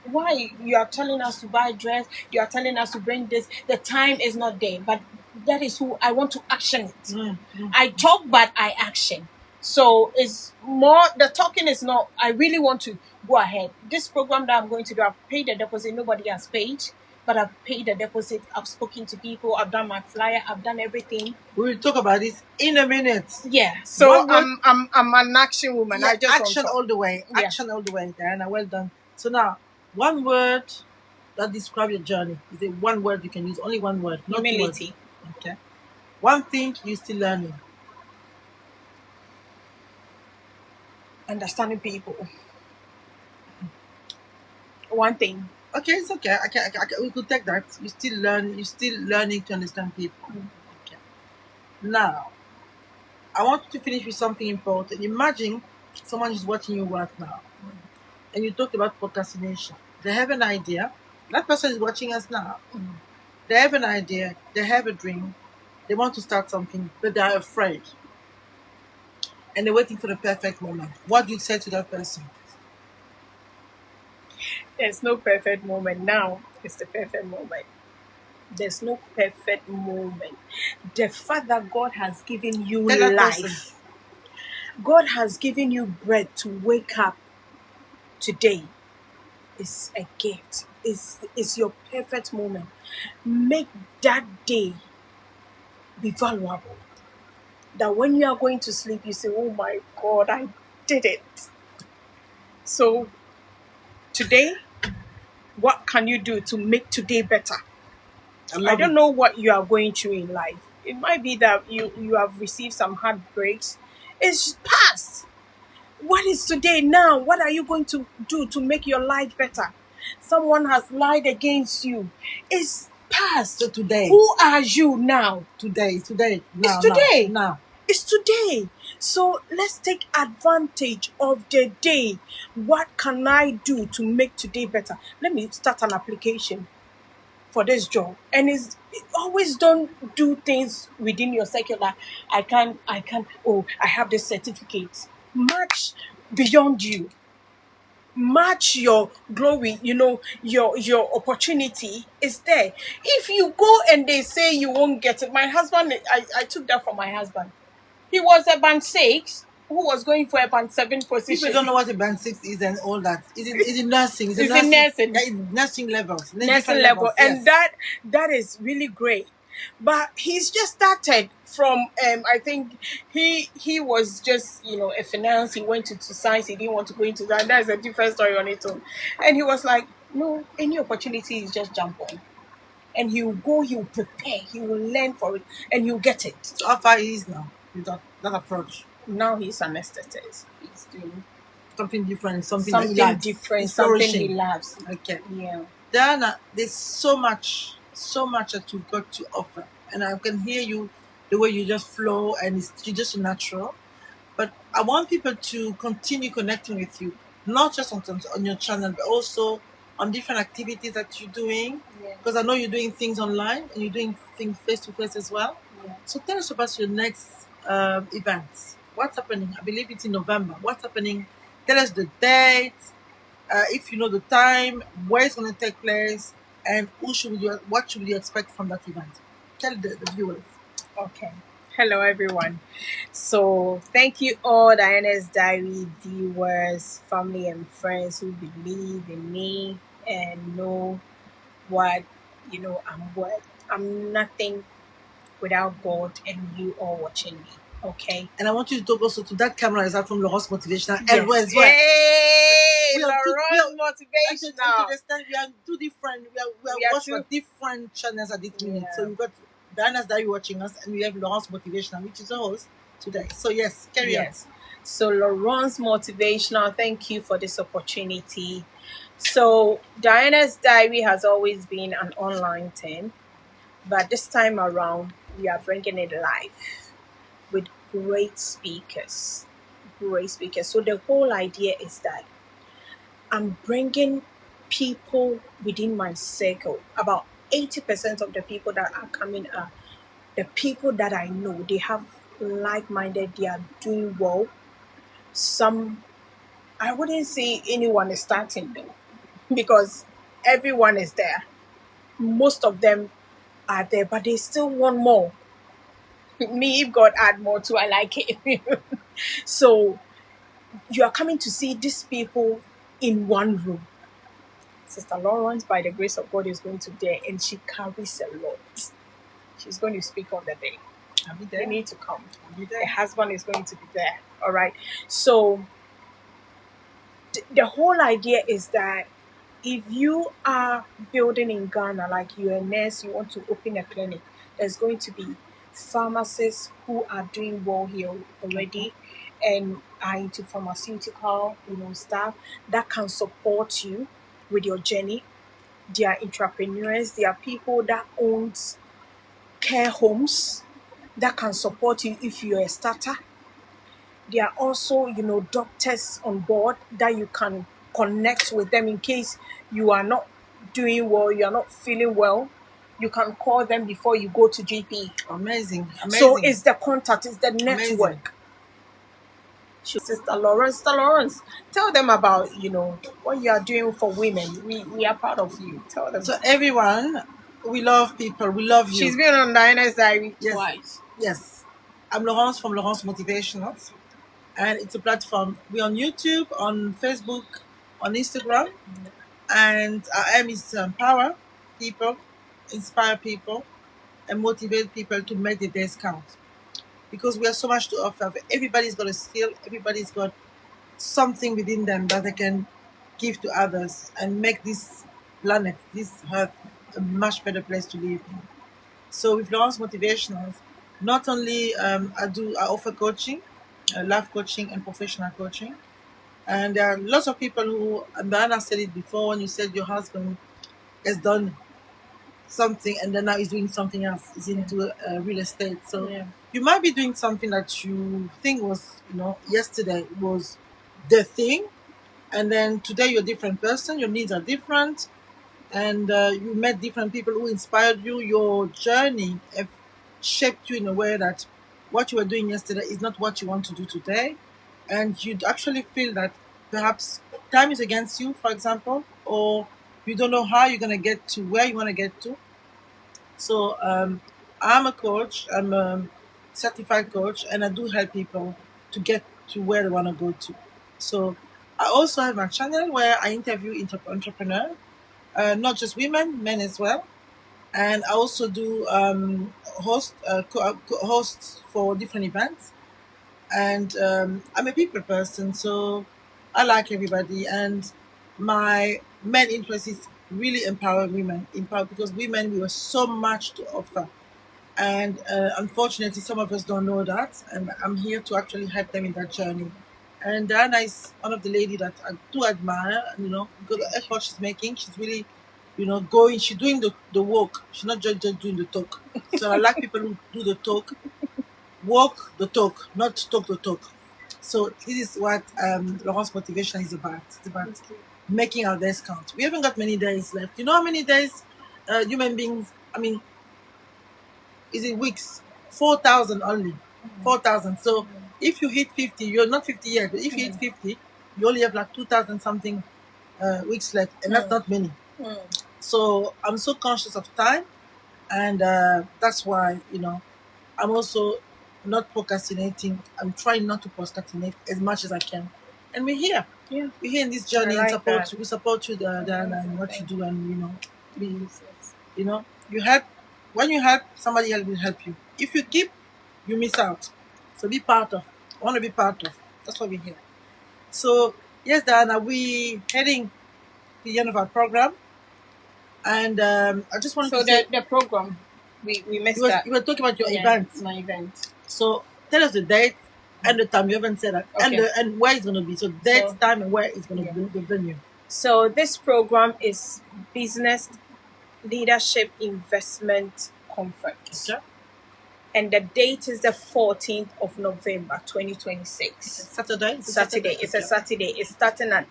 why you are telling us to buy dress, you are telling us to bring this, the time is not there. But that is who I want to action it. I talk, but I action. So it's more, the talking is not, I really want to go ahead. This program that I'm going to do, I've paid the deposit, nobody has paid, but I've paid the deposit. I've spoken to people, I've done my flyer, I've done everything. We will talk about this in a minute. Yeah. So One word- I'm an action woman. Yeah, I just action don't talk. all the way. Yeah. Action all the way, Diana. Well done. So now, one word that describes your journey. Is it one word you can use? Only one word. Not two words. Humility. Okay. One thing you're still learning. Understanding people. One thing. Okay, it's okay. We could take that. You still learn. You're still learning to understand people. Okay. Now, I want you to finish with something important. Imagine someone is watching you right now, and you talked about procrastination. They have an idea. That person is watching us now. They have an idea. They have a dream. They want to start something, but they're afraid, and they're waiting for the perfect moment. What do you say to that person? There's no perfect moment. Now is the perfect moment. There's no perfect moment. The fact that God has given you Tell that life, person. God has given you breath to wake up today, is a gift. Is your perfect moment. Make that day be valuable. That when you are going to sleep, you say, "Oh my God, I did it." So today, what can you do to make today better? I don't know what you are going through in life, It might be that you have received some heartbreaks. It's past. What is today now? What are you going to do to make your life better? Someone has lied against you. It's past. So today, Who are you now? today, It's now, today. now. It's today. So let's take advantage of the day. What can I do to make today better? Let me start an application for this job. And it's always don't do things within your secular. I can oh, I have this certificate. Much beyond you. Match your glory, your opportunity is there. If you go and they say you won't get it, my husband, I took that from my husband. He was a band 6 who was going for a band 7 position. People don't know what a band 6 is and all that. It's in nursing. It's in nursing. Yeah, it's nursing levels. Nursing Different level, levels, and yes. that is really great. But he's just started from I think he was just a finance. He went to science. He didn't want to go into that. That's a different story on its own. And he was like, no, any opportunity is just jump on. And he'll go, he'll prepare, he will learn for it, and he'll get it. So how far he is now with that approach? Now he's an aesthetist. He's doing Something different, something something that he likes. different, It's something he flourishing. loves. Okay. Yeah. Diana, there's so much that you've got to offer. And I can hear you, the way you just flow, and you're just natural. But I want people to continue connecting with you, not just on your channel, but also on different activities that you're doing. Yeah. Because I know you're doing things online and you're doing things face to face as well. Yeah. So tell us about your next events. What's happening? I believe it's in November. What's happening? Tell us the date, if you know the time, where it's going to take place, and what should we expect from that event? Tell the viewers. Okay. Hello, everyone. So, thank you, all Diana's Diary viewers, family, and friends who believe in me and know what I'm worth. I'm nothing without God and you all watching me. Okay. And I want you to talk also to that camera is out from Laurence Motivational Yes. as well. Yay! We are two- we Laurence Actually, motivational. to understand, we are two different. We are We are watching two- different channels at this minute. Yeah. So we've got Diana's Diary watching us, and we have Laurence Motivational, which is the host today. So yes, carry on. Yes. So Laurence motivational. Thank you for this opportunity. So Diana's Diary has always been an online thing, but this time around we are bringing it live with great speakers. Great speakers. So the whole idea is that I'm bringing people within my circle. About 80% of the people that are coming are the people that I know. They have like-minded, they are doing well. Some, I wouldn't say anyone is starting though, because everyone is there. Most of them are there, but they still want more. Me, if God add more to, I like it. So you are coming to see these people in one room. Sister Laurence, by the grace of God, is going to be there, and she carries a lot. She's going to speak on the day. I'll be They there. need to come. I'll be The there. husband is going to be there. All right. So the whole idea is that if you are building in Ghana, like you're a nurse, you want to open a clinic, there's going to be pharmacists who are doing well here already and are into pharmaceutical, stuff that can support you with your journey. They are entrepreneurs. They are people that owns care homes that can support you if you're a starter. There are also, doctors on board that you can connect with them in case you are not doing well, you are not feeling well. You can call them before you go to GP. Amazing. So it's the contact, it's the Amazing. network. Sister Laurence, tell them about, what you are doing for women. We are proud of you. Tell them. So everyone, we love people. We love you. She's been on Diana's Diary Yes. twice. Yes. I'm Laurence from Laurence Motivational. And it's a platform. We're on YouTube, on Facebook, on Instagram. And our aim is to empower people, inspire people, and motivate people to make their days count. Because we have so much to offer. Everybody's got a skill. Everybody's got something within them that they can give to others and make this planet, this earth, a much better place to live in. So with Laurence Motivational, Not only I offer coaching, life coaching and professional coaching. And there are lots of people who, and Diana said it before when you said your husband has done something and then now he's doing something else. He's into real estate. So Yeah. you might be doing something that you think was, yesterday was the thing. And then today you're a different person. Your needs are different. And you met different people who inspired you. Your journey have shaped you in a way that what you were doing yesterday is not what you want to do today. And you'd actually feel that perhaps time is against you, for example, or you don't know how you're going to get to where you want to get to. So I'm a coach. I'm a certified coach, and I do help people to get to where they want to go to. So I also have my channel where I interview entrepreneurs, not just women, men as well. And I also do host for different events. And I'm a people person, so I like everybody. And my main interest is really empowering women, empower because women we have so much to offer, and unfortunately, some of us don't know that. And I'm here to actually help them in that journey. And Diana is one of the lady that I do admire, because the Thank you. effort she's making, she's really, going, she's doing the work. She's not just doing the talk. So I like people who do the talk, walk the talk, not talk the talk. So this is what Laurence motivation is about. It's about Thank you. making our days count. We haven't got many days left. You know how many days human beings, I mean, is in weeks, 4,000 only. 4,000. So if you hit 50, you're not 50 yet, but if you hit 50, you only have like 2,000 something weeks left, and that's not many. Mm. So I'm so conscious of time, and that's why, I'm also not procrastinating. I'm trying not to procrastinate as much as I can. And we're here. Yeah. We're here in this I journey and like support that. you. We support you, Dan, and what you Thank do, and we Jesus. you help. When you help, somebody else will help you. If you keep, you miss out. So be part of. I want to be part of. That's why we're here. So yes, Diana, we heading to the end of our program, and I just wanted So to say the program, we missed that. you were talking about your Yeah, events. my event. So tell us the date and the time. You haven't said that, and Okay. and where it's going to be. So date, So time, and where it's going to yeah. be the venue. So this program is Business Leadership Investment Conference. Okay. And the date is the 14th of November 2026. Saturday. It's a Saturday. It's a Okay. Saturday. It's starting at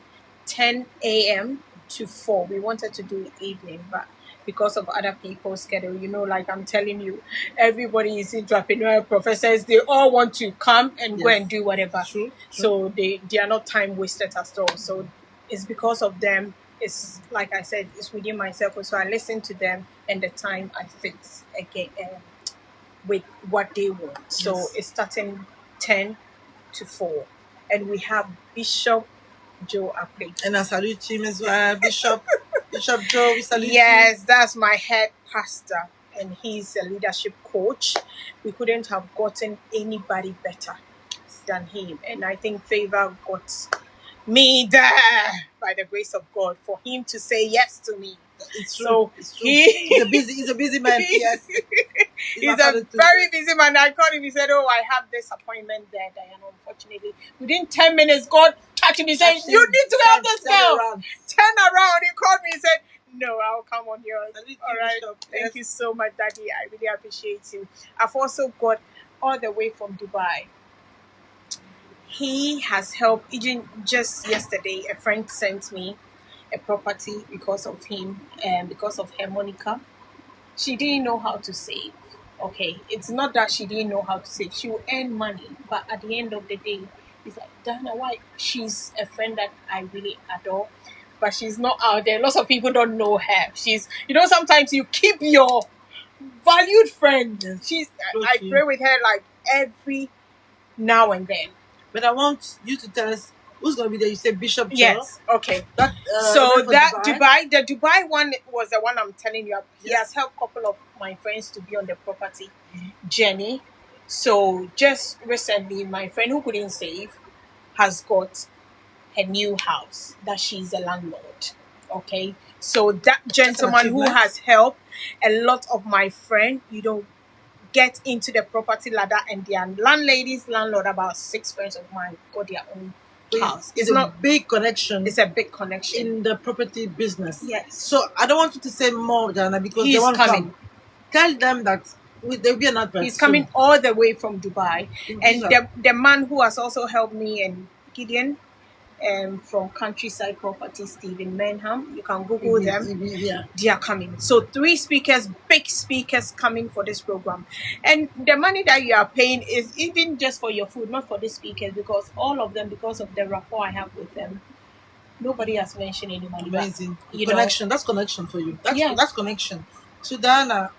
10 a.m. to 4. We wanted to do evening, but because of other people's schedule, like I'm telling you, everybody is entrepreneurial professors. They all want to come and go Yes. and do whatever. True. So they are not time wasted at all. So it's because of them. It's like I said, it's within my circle. So I listen to them and the time I fix again with what they want. So Yes. it's starting 10 to 4. And we have Bishop Joe Ape. And I salute him as well, Bishop Joe. We salute you. Yes, that's my head pastor, and he's a leadership coach. We couldn't have gotten anybody better than him, and I think favor got me there by the grace of God for him to say yes to me. It's true. So It's true. he- He's a busy man. Yes. He's a very busy man. I called him. He said, "Oh, I have this appointment there, Diana. Unfortunately, within 10 minutes, God touched him. He said, Actually, "You need to help this turn girl. around. Turn around." He called me. He said, "No, I'll come on yours." Salute you, All right. Bishop. Thank Yes. you so much, Daddy. I really appreciate you. I've also got all the way from Dubai. He has helped. Even just yesterday, a friend sent me a property because of him and because of her, Monica. She didn't know how to save. Okay, it's not that she didn't know how to save. She will earn money, but at the end of the day, it's like, Dana, why? She's a friend that I really adore, but she's not out there. Lots of people don't know her. Sometimes you keep your valued friend. Yes, She's. so I true. pray with her like every now and then. But I want you to tell us who's going to be there. You say Bishop Joe. Yes. Okay. That, So man from that the Dubai one was the one I'm telling you. He Yes. has helped a couple of my friends to be on the property journey. So just recently, my friend who couldn't save has got a new house that she's a landlord. Okay. So that gentleman who achievement. has helped a lot of my friend, get into the property ladder, and their landladies, landlord, about 6 friends of mine got their own house. It's It's a not. big connection It's a big connection. in the property business. Yes. So I don't want you to say more, Diana, because they He's won't coming. come. Tell them that there'll be an advert. He's coming soon. all the way from Dubai, and Yeah. the man who has also helped me and Gideon, from Countryside Property, Stephen Menham. You can Google them. Yeah. They are coming. So 3 speakers, big speakers coming for this program. And the money that you are paying is even just for your food, not for the speakers, because all of them, because of the rapport I have with them, nobody has mentioned any money. Amazing. But, Connection. That's connection for you. That's connection. So Diana,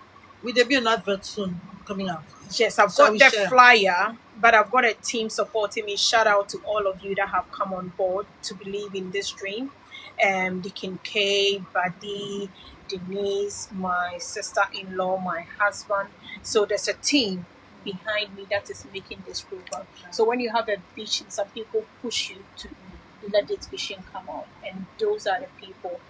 will there be an advert soon coming out? Yes, I've So got the flyer, but I've got a team supporting me. Shout out to all of you that have come on board to believe in this dream. Deacon K, Buddy, Denise, my sister-in-law, my husband. So there's a team behind me that is making this program. So when you have a vision, some people push you to let this vision come out, and those are the people.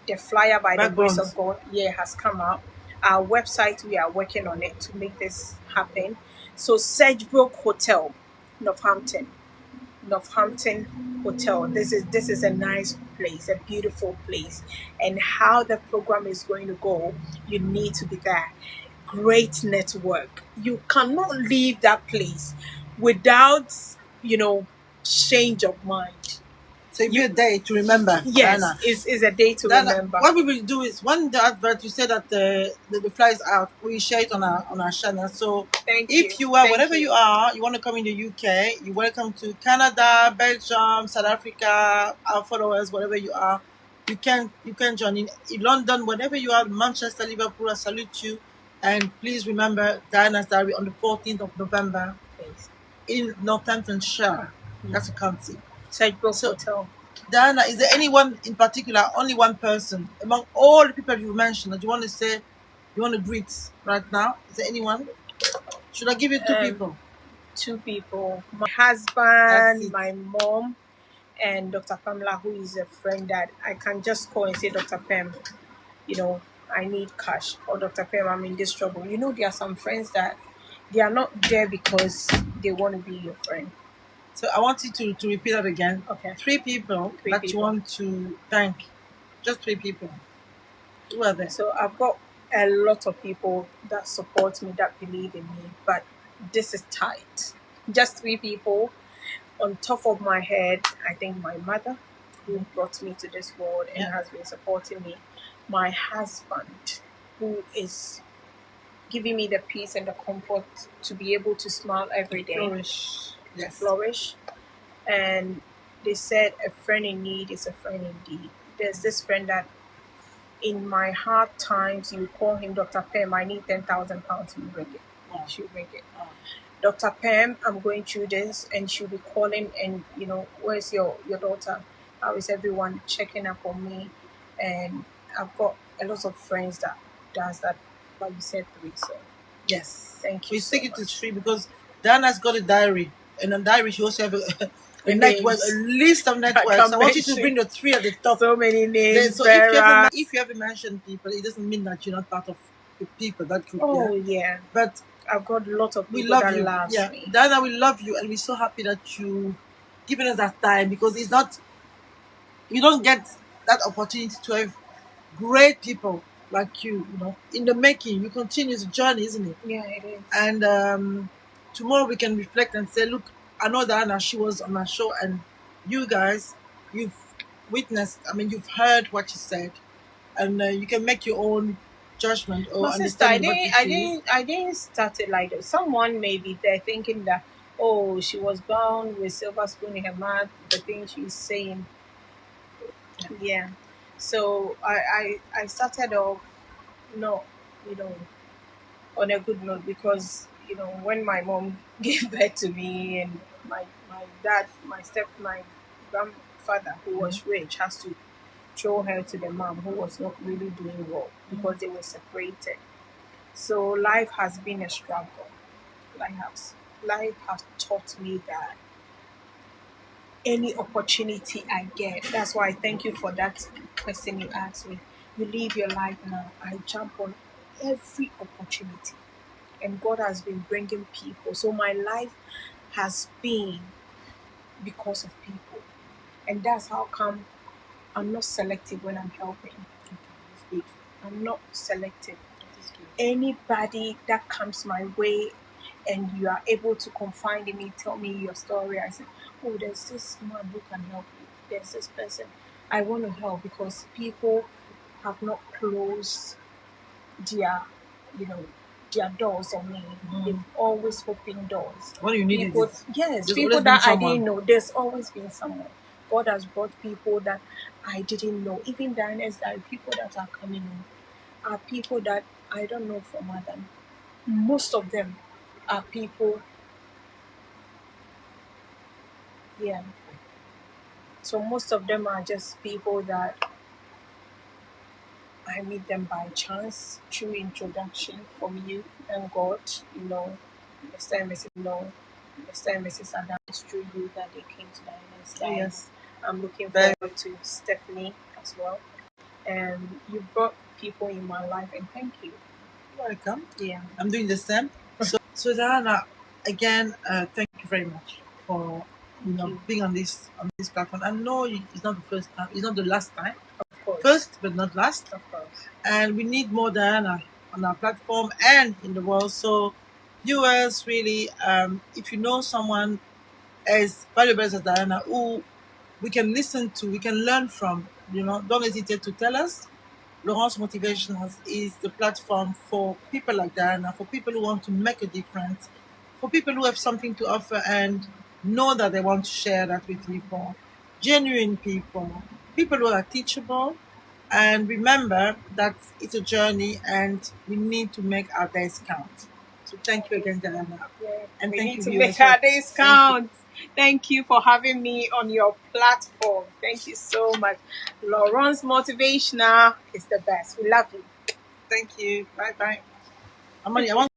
The flyer, by the grace of God, has come out. Our website, we are working on it to make this happen. So Sedgebrook Hotel, Northampton Hotel. This is a nice place, a beautiful place. And how the program is going to go, you need to be there. Great network. You cannot leave that place without, change of mind. So it'll be a day to remember. Yes, Diana. it's a day to remember. What we will do is when the advert, you say that the fly is out, we share it on our channel. So if you are wherever you are, you want to come in the UK, you're welcome to Canada, Belgium, South Africa, our followers, wherever you are, you can join in London, wherever you are, Manchester, Liverpool. I salute you, and please remember Diana's Diary on the 14th of November in Northamptonshire. That's a county. Sedgebrook Hotel. Diana, is there anyone in particular, only one person among all the people you mentioned that you want to say, you want to greet right now? Is there anyone? Should I give you 2 people? 2 people. My husband, my mom, and Dr. Pamela, who is a friend that I can just call and say, Dr. Pam, I need cash. Or Dr. Pam, I'm in this trouble. There are some friends that they are not there because they want to be your friend. So I want you to repeat that again. Okay. 3 people you want to thank. Just 3 people. Who are there? So I've got a lot of people that support me, that believe in me, but this is tight. Just 3 people. On top of my head, I think my mother, who brought me to this world and has been supporting me. My husband, who is giving me the peace and the comfort to be able to smile every day. Flourish. And they said a friend in need is a friend indeed. There's this friend that in my hard times, you call him Dr. Pam, I need £10,000, you bring it. She'll bring it. Dr. Pam, I'm going through this, and she'll be calling and, where's your daughter? How is everyone checking up on me? And I've got a lot of friends that does that, like you said, 3. So yes, thank you. We stick it to 3 because Diana's got a diary. And on diary, she also have a network, a list of networks. I want you to bring the 3 at the top. So many names. So if you ever mention people, it doesn't mean that you're not part of the people, that group. Oh, yeah. But I've got a lot of people that love me. Diana, we love you, and we're so happy that you given us that time, because it's not, you don't get that opportunity to have great people like you, in the making. You continue the journey, isn't it? Yeah, it is. And tomorrow we can reflect and say, look, I know Diana, she was on my show, and you guys, you've witnessed, you've heard what she said, and you can make your own judgment or understand what I didn't start it like that. Someone may be there thinking that, oh, she was born with silver spoon in her mouth, the things she's saying. Yeah. So I started off, on a good note, because when my mom gave birth to me, and my dad, my grandfather, who was rich, has to throw her to the mom who was not really doing well because they were separated. So life has been a struggle. Life has taught me that any opportunity I get, that's why I thank you for that question you asked me. You live your life now. I jump on every opportunity. and God has been bringing people. So my life has been because of people, and that's how come I'm not selective when I'm helping. That's good. I'm not selective. That is good. Anybody that comes my way and you are able to confide in me, tell me your story, I say, oh, there's this man who can help you. There's this person. I want to help because people have not closed their, you know, their doors on me. They've always opened doors. When you need People, it, yes, there's people always been that I didn't someone. know. There's always been someone. God has brought people that I didn't know. Even diners, that are people that are coming in are people that I don't know from Adam. Most of them are people, yeah. So most of them are just people that I meet them by chance through introduction from you and God. You know, Mr. and Mrs. Mr. and Mrs. Adam, it's through you that they came to the Oh, Island. yes. I'm looking Very. forward to Stephanie as well. And you brought people in my life, and thank you. Welcome. Yeah. I'm doing the same. So Diana, again, thank you very much for Thank you. being on this platform. I know it's not the first time, it's not the last time. Of course. First, but not last. Of course. And we need more Diana on our platform and in the world. So, viewers, really, if you know someone as valuable as Diana, who we can listen to, we can learn from, don't hesitate to tell us. Laurence Motivational is the platform for people like Diana, for people who want to make a difference, for people who have something to offer and know that they want to share that with people. Genuine people, people who are teachable, and remember that it's a journey and we need to make our days count. So thank you again, Diana. Yeah, And we thank need you, to viewers. make our days Thank you. count. Thank you for having me on your platform. Thank you so much. Laurence Motivational is the best. We love you. Thank you. Bye bye. I want